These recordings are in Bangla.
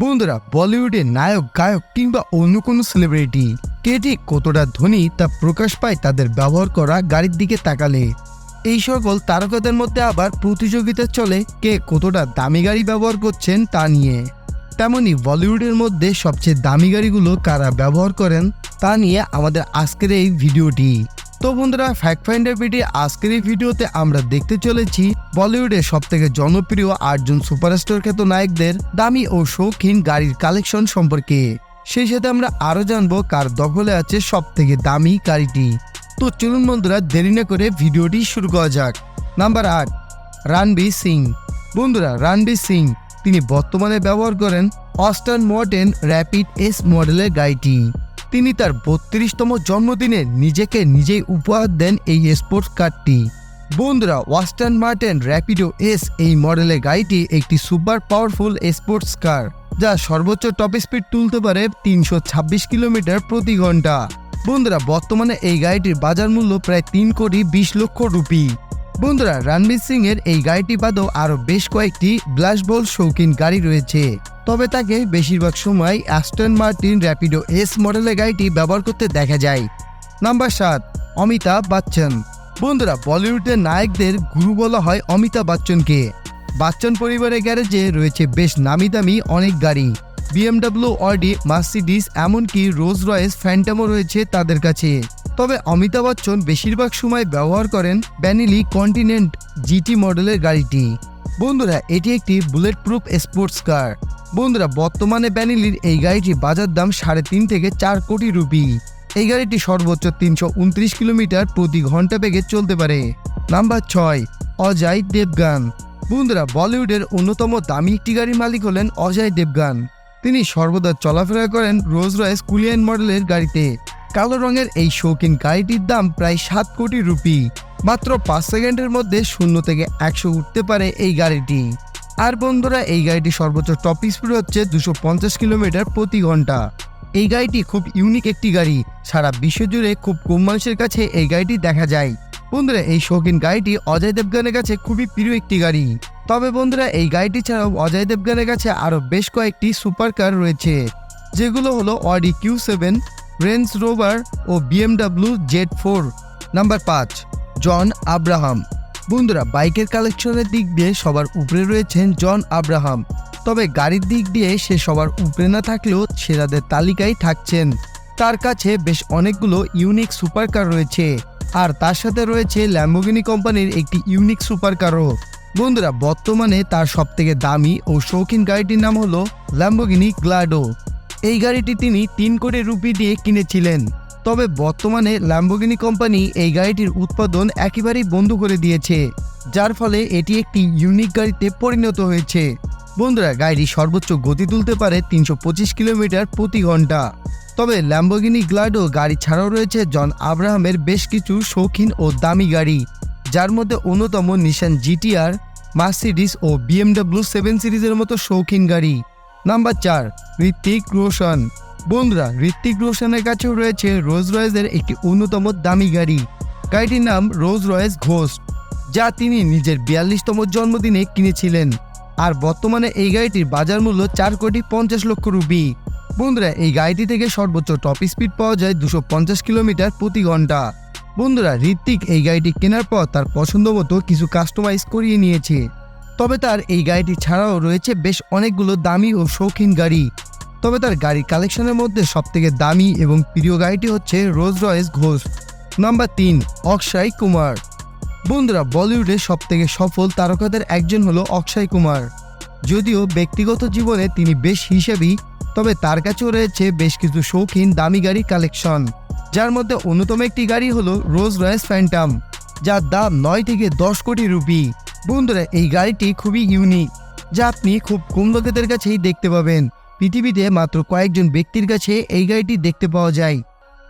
বন্ধুরা, বলিউডের নায়ক, গায়ক কিংবা অন্য কোনো সেলিব্রিটি কে ঠিক কতটা ধনী তা প্রকাশ পায় তাদের ব্যবহার করা গাড়ির দিকে তাকালে। এই সকল তারকাদের মধ্যে আবার প্রতিযোগিতা চলে কে কতটা দামি গাড়ি ব্যবহার করছেন তা নিয়ে। তেমনি বলিউডের মধ্যে সবচেয়ে দামি গাড়িগুলো কারা ব্যবহার করেন তা নিয়ে আমাদের আজকের এই ভিডিওটি। তো বন্ধুরা, ফ্যাক্ট ফাইন্ডার ভিডিও আজকের এই ভিডিওতে আমরা দেখতে চলেছি বলিউডের সবথেকে জনপ্রিয় 8জন সুপারস্টার খ্যাত নায়কদের দামি ও শৌখিন গাড়ির কালেকশন সম্পর্কে। সেই সাথে আমরা আরও জানবো কার দখলে আছে সবথেকে দামি গাড়িটি। তো চলুন বন্ধুরা, দেরি না করে ভিডিওটি শুরু করা যাক। নাম্বার 8, রণবীর সিং। বন্ধুরা, রণবীর সিং তিনি বর্তমানে ব্যবহার করেন অস্টন মার্টিন র্যাপিড এস মডেলের গাড়িটি। তিনি তার 32তম জন্মদিনে নিজেকে নিজেই উপহার দেন এই স্পোর্টস কারটি। বন্ধুরা, অস্টন মার্টিন র্যাপিডো এস এই মডেলের গাড়িটি একটি সুপার পাওয়ারফুল স্পোর্টস কার, যা সর্বোচ্চ টপ স্পিড তুলতে পারে 326 কিলোমিটার প্রতি ঘন্টা। বন্ধুরা, বর্তমানে এই গাড়িটির বাজার মূল্য প্রায় 3 কোটি 20 লক্ষ রুপি। বন্ধুরা, রণবীর সিং এর এই গাড়িটি বাদেও আরও বেশ কয়েকটি বিলাসবহুল শৌখিন গাড়ি রয়েছে, তবে তাকে বেশিরভাগ সময় অ্যাস্টন মার্টিন র্যাপিডো এস মডেলের গাড়িটি ব্যবহার করতে দেখা যায়। নাম্বার 7, অমিতাভ বচ্চন। বন্ধুরা, বলিউডের নায়কদের গুরু বলা হয় অমিতাভ বচ্চনকে। বচ্চন পরিবারের গ্যারেজে রয়েছে বেশ নামি দামি অনেক গাড়ি, BMW, অডি, মার্সিডিজ, এমনকি রোলস রয়েস ফ্যান্টমও রয়েছে তাদের কাছে। তবে অমিতাভ বচ্চন বেশিরভাগ সময় ব্যবহার করেন বেনেলি কন্টিনেন্ট GT মডেলের গাড়িটি। বন্ধুরা, এটি একটি বুলেট প্রুফ স্পোর্টস কার। বন্ধুরা, বর্তমানে বেনেলির এই গাড়িটির বাজার দাম 3.5 থেকে 4 কোটি রুপি। এই গাড়িটি সর্বোচ্চ 329 কিলোমিটার প্রতি ঘন্টা বেগে চলতে পারে। নাম্বার 6, অজয় দেবগান। বন্ধুরা, বলিউডের অন্যতম দামি একটি গাড়ির মালিক হলেন অজয় দেবগান। তিনি সর্বদা চলাফেরা করেন রোলস রয়েস কুলিয়ান মডেলের গাড়িতে। কালো রঙের এই শৌখিন গাড়িটির দাম প্রায় 7 কোটি রুপি। মাত্র 5 সেকেন্ডের মধ্যে 0 থেকে 100 উঠতে পারে এই গাড়িটি। আর বন্ধুরা, এই গাড়িটি সর্বোচ্চ টপ স্পিড হচ্ছে 250 কিলোমিটার প্রতি ঘন্টা। এই গাড়িটি খুব ইউনিক একটি গাড়ি, সারা বিশ্ব জুড়ে খুব কম মানুষের কাছে এই গাড়িটি দেখা যায়। বন্ধুরা, এই শৌখিন গাড়িটি অজয় দেবগানের কাছে খুবই প্রিয় একটি গাড়ি। তবে বন্ধুরা, এই গাড়িটি ছাড়াও অজয় দেবগানের কাছে আরও বেশ কয়েকটি সুপার কার রয়েছে, যেগুলো হলো অডি Q7, রেঞ্জ রোভার ও BMW Z4। নাম্বার 5, জন আব্রাহাম। বন্ধুরা, বাইকের কালেকশনের দিক দিয়ে সবার উপরে রয়েছেন জন আব্রাহাম। তবে গাড়ির দিক দিয়ে সে সবার উপরে না থাকলেও সেরাদের তালিকায় থাকছেন। তার কাছে বেশ অনেকগুলো ইউনিক সুপার কার রয়েছে, আর তার সাথে রয়েছে ল্যাম্বোর্গিনি কোম্পানির একটি ইউনিক সুপার কারও। বন্ধুরা, বর্তমানে তার সবথেকে দামি ও শৌখিন গাড়িটির নাম হলো ল্যাম্বোর্গিনি গ্লাডো। এই গাড়িটি তিনি 3 কোটি রুপি দিয়ে কিনেছিলেন। তবে বর্তমানে ল্যাম্বোর্গিনি কোম্পানি এই গাড়িটির উৎপাদন একেবারেই বন্ধ করে দিয়েছে, যার ফলে এটি একটি ইউনিক গাড়িতে পরিণত হয়েছে। বন্ধুরা, গাড়িটি সর্বোচ্চ গতি তুলতে পারে 325 কিলোমিটার প্রতি ঘন্টা। তবে ল্যাম্বোর্গিনি গ্লাডো গাড়ি ছাড়াও রয়েছে জন আব্রাহামের বেশ কিছু শৌখিন ও দামি গাড়ি, যার মধ্যে অন্যতম নিশান GTR, মার্সিডিজ ও BMW 7 সিরিজের মতো শৌখিন গাড়ি। নাম্বার 4, ঋত্বিক রোশন। বন্ধুরা, ঋত্বিক রোশনের কাছেও রয়েছে রোলস রয়েসের একটি অন্যতম দামি গাড়ি। গাড়িটির নাম রোলস রয়েস ঘোস্ট, যা তিনি নিজের 42তম জন্মদিনে কিনেছিলেন। আর বর্তমানে এই গাড়িটির বাজার মূল্য 4 কোটি 50 লক্ষ রুপি। বন্ধুরা, এই গাড়িটি থেকে সর্বোচ্চ টপ স্পিড পাওয়া যায় 250 কিলোমিটার প্রতি ঘন্টা। বন্ধুরা, ঋত্বিক এই গাড়িটি কেনার পর তার পছন্দ মতো কিছু কাস্টমাইজ করিয়ে নিয়েছে। তবে তার এই গাড়িটি ছাড়াও রয়েছে বেশ অনেকগুলো দামি ও শৌখিন গাড়ি। তবে তার গাড়ি কালেকশনের মধ্যে সবথেকে দামি এবং প্রিয় গাড়িটি হচ্ছে Rolle's Royce ghost. Number 3, Akshay Kumar. বন্ধুরা, বলিউডের সবথেকে সফল তারকাদের একজন হলো অক্ষয় কুমার। যদিও ব্যক্তিগত জীবনে তিনি বেশ হিসেবি, তবে তার কাছেও রয়েছে বেশ কিছু শৌখিন দামি গাড়ি কালেকশন, যার মধ্যে অন্যতম একটি গাড়ি হলো রোলস রয়েস ফ্যান্টম, যার দাম 9 থেকে 10 কোটি রুপি। বন্ধুরা, এই গাড়িটি খুবই ইউনিক, যা আপনি খুব কম লোকেদের কাছেই দেখতে পাবেন। পৃথিবীতে মাত্র কয়েকজন ব্যক্তির কাছে এই গাড়িটি দেখতে পাওয়া যায়।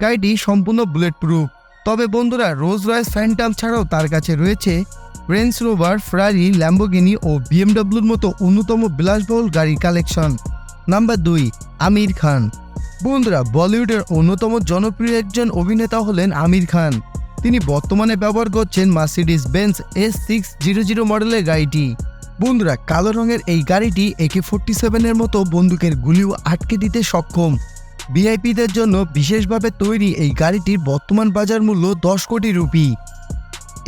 গাড়িটি সম্পূর্ণ বুলেট প্রুফ। তবে বন্ধুরা, রোলস রয়েস ফ্যান্টম ছাড়াও তার কাছে রয়েছে রেঞ্জ রোভার, ফেরারি, ল্যাম্বোর্গিনি ও BMWর মতো অন্যতম বিলাসবহুল গাড়ির কালেকশন। নাম্বার 2, আমির খান। বন্ধুরা, বলিউডের অন্যতম জনপ্রিয় একজন অভিনেতা হলেন আমির খান। তিনি বর্তমানে ব্যবহার করছেন মার্সিডিজ বেঞ্জ S600 মডেলের গাড়িটি। বন্ধুরা, কালো রঙের এই গাড়িটি AK-47 এর মতো বন্দুকের গুলিও আটকে দিতে সক্ষম। ভিআইপিদের জন্য বিশেষভাবে তৈরি এই গাড়িটির বর্তমান বাজার মূল্য 10 কোটি রুপি।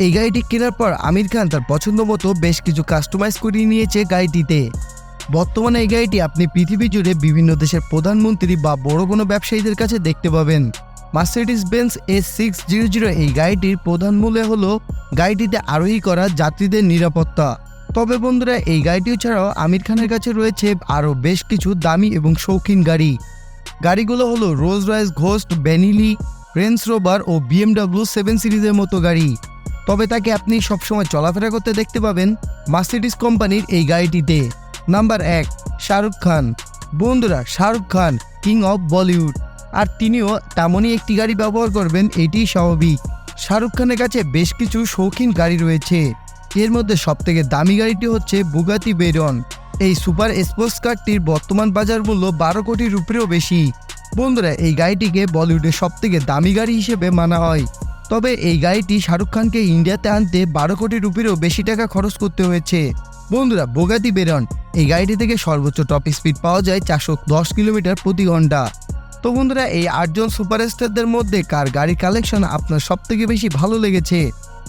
এই গাড়িটি কেনার পর আমির খান তার পছন্দ মতো বেশ কিছু কাস্টমাইজ করিয়ে নিয়েছে গাড়িটিতে। বর্তমানে এই গাড়িটি আপনি পৃথিবী জুড়ে বিভিন্ন দেশের প্রধানমন্ত্রী বা বড় কোনো ব্যবসায়ীদের কাছে দেখতে পাবেন। মার্সিডিজ বেঞ্জ S600 এই গাড়িটির প্রধান মূল্য হলো গাড়িটিতে আরোহী করা যাত্রীদের নিরাপত্তা। তবে বন্ধুরা, এই গাড়িটিও ছাড়াও আমির খানের কাছে রয়েছে আরও বেশ কিছু দামি এবং শৌখিন গাড়িগুলো হলো Rolls Royce Ghost, Bentley, Range Rover ও BMW 7 সিরিজের মতো গাড়ি। তবে তাকে আপনি সবসময় চলাফেরা করতে দেখতে পাবেন মার্সিডিজ কোম্পানির এই গাড়িটিতে। নাম্বার 1, শাহরুখ খান। বন্ধুরা, শাহরুখ খান কিং অফ বলিউড, আর তিনিও তেমনই একটি গাড়ি ব্যবহার করবেন, এটিই স্বাভাবিক। শাহরুখ খানের কাছে বেশ কিছু শৌখিন গাড়ি রয়েছে। এর মধ্যে সবথেকে দামি গাড়িটি হচ্ছে বুগাতি ভেরন। এই সুপার স্পোর্টস কারটির বর্তমান বাজার মূল্য 12 কোটি রুপিরও বেশি। বন্ধুরা, এই গাড়িটিকে বলিউডের সবথেকে দামি গাড়ি হিসেবে মানা হয়। তবে এই গাড়িটি শাহরুখ খানকে ইন্ডিয়াতে আনতে 12 কোটি রুপিরও বেশি টাকা খরচ করতে হয়েছে। বন্ধুরা, বুগাতি ভেরন এই গাড়িটি থেকে সর্বোচ্চ টপ স্পিড পাওয়া যায় 410 কিলোমিটার প্রতি ঘন্টা। তো বন্ধুরা, এই 8 জন সুপারস্টারদের মধ্যে কার গাড়ির কালেকশন আপনার সবথেকে বেশি ভালো লেগেছে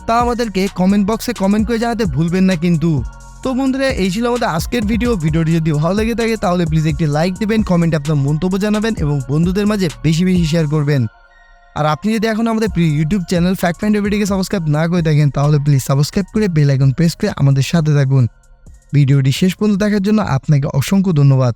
তা আমাদেরকে কমেন্ট বক্সে কমেন্ট করে জানাতে ভুলবেন না কিন্তু। তো বন্ধুরা, এই ছিল আমাদের আজকের ভিডিওটি যদি ভালো লেগে থাকে তাহলে প্লিজ একটি লাইক দেবেন, কমেন্টে আপনার মন্তব্য জানাবেন এবং বন্ধুদের মাঝে বেশি বেশি শেয়ার করবেন। আর আপনি যদি এখন আমাদের প্রিয় ইউটিউব চ্যানেল ফ্যাক্ট ফাইন্ড এভরিডেকে সাবস্ক্রাইব না করে থাকেন তাহলে প্লিজ সাবস্ক্রাইব করে বেল আইকন প্রেস করে আমাদের সাথে থাকুন। ভিডিওটি শেষ পর্যন্ত দেখার জন্য আপনাকে অসংখ্য ধন্যবাদ।